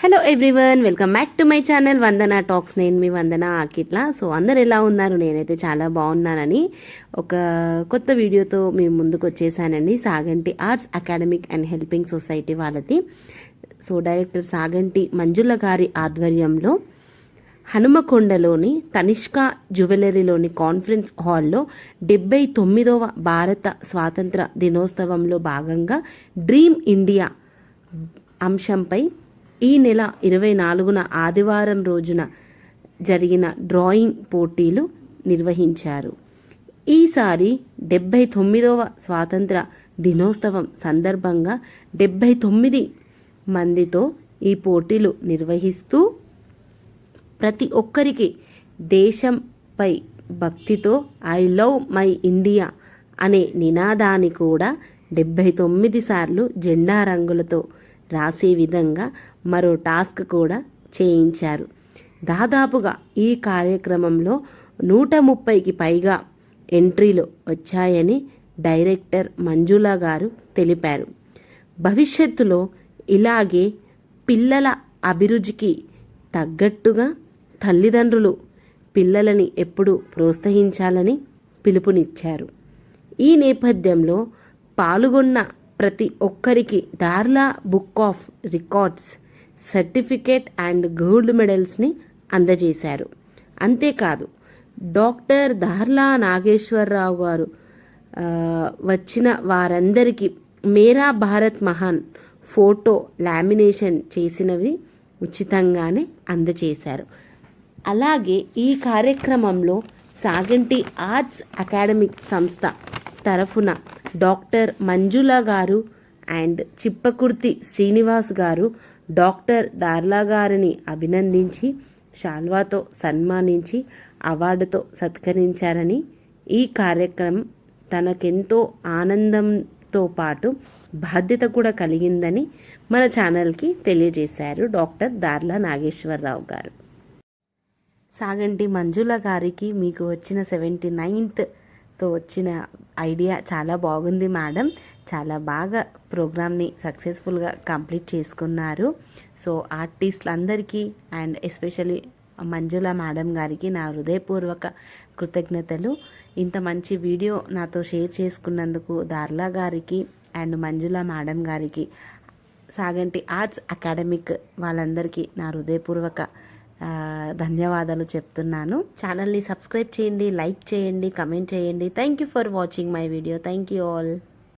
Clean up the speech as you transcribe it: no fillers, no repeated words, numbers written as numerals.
Hello everyone, welcome back to my channel Vandana talks. నేను మీ వందన ఆకిట్లా. So అందరు ఎలా ఉన్నారు? నేనైతే చాలా బాగున్నానని ఒక కొత్త వీడియోతో మేము ముందుకు వచ్చేసానండి. Saganti arts academic and helping society వాళ్ళది. సో డైరెక్టర్ సాగంటి మంజుల గారి ఆధ్వర్యంలో హనుమకొండలోని తనిష్క జ్యువెలరీలోని కాన్ఫరెన్స్ హాల్లో 79వ భారత స్వాతంత్ర దినోత్సవంలో భాగంగా డ్రీమ్ ఇండియా అంశంపై ఈ నెల 24న ఆదివారం రోజున జరిగిన డ్రాయింగ్ పోటీలు నిర్వహించారు. ఈసారి 79వ స్వాతంత్ర దినోత్సవం సందర్భంగా 79 మందితో ఈ పోటీలు నిర్వహిస్తూ ప్రతి ఒక్కరికి దేశంపై భక్తితో ఐ లవ్ మై ఇండియా అనే నినాదాన్ని కూడా 79 సార్లు జెండా రంగులతో రాసే విధంగా మరో టాస్క్ కూడా చేయించారు. దాదాపుగా ఈ కార్యక్రమంలో 130కి పైగా ఎంట్రీలు వచ్చాయని డైరెక్టర్ మంజుల గారు తెలిపారు. భవిష్యత్తులో ఇలాగే పిల్లల అభిరుచికి తగ్గట్టుగా తల్లిదండ్రులు పిల్లలని ఎప్పుడూ ప్రోత్సహించాలని పిలుపునిచ్చారు. ఈ నేపథ్యంలో పాల్గొన్న ప్రతి ఒక్కరికి దార్లా book of records certificate and gold మెడల్స్ని అందజేశారు. అంతేకాదు డాక్టర్ దార్లా నాగేశ్వరరావు గారు వచ్చిన వారందరికీ మేరా భారత్ మహాన్ ఫోటో లామినేషన్ చేసినవి ఉచితంగానే అందజేశారు. అలాగే ఈ కార్యక్రమంలో సాగంటి ఆర్ట్స్ అకాడమిక్ సంస్థ తరఫున డాక్టర్ మంజుల గారు అండ్ చిప్పకుర్తి శ్రీనివాస్ గారు డాక్టర్ దార్లా గారిని అభినందించి శాల్వాతో సన్మానించి అవార్డుతో సత్కరించారని, ఈ కార్యక్రమం తనకెంతో ఆనందంతో పాటు బాధ్యత కూడా కలిగిందని మన ఛానల్కి తెలియజేశారు డాక్టర్ దార్లా నాగేశ్వరరావు గారు. సాగంటి మంజుల గారికి మీకు వచ్చిన 79th వచ్చిన ఐడియా చాలా బాగుంది మేడం. చాలా బాగా ప్రోగ్రామ్ని సక్సెస్ఫుల్గా కంప్లీట్ చేసుకున్నారు. సో ఆర్టిస్టులందరికీ అండ్ ఎస్పెషల్లీ మంజుల మేడం గారికి నా హృదయపూర్వక కృతజ్ఞతలు. ఇంత మంచి వీడియో నాతో షేర్ చేసుకున్నందుకు దార్లా గారికి అండ్ మంజుల మేడం గారికి, సాగంటి ఆర్ట్స్ అకాడమిక్ వాళ్ళందరికీ నా హృదయపూర్వక ధన్యవాదాలు చెప్తున్నాను. ఛానల్ని సబ్స్క్రైబ్ చేయండి, లైక్ చేయండి, కమెంట్ చేయండి. Thank you for watching my video. Thank you all.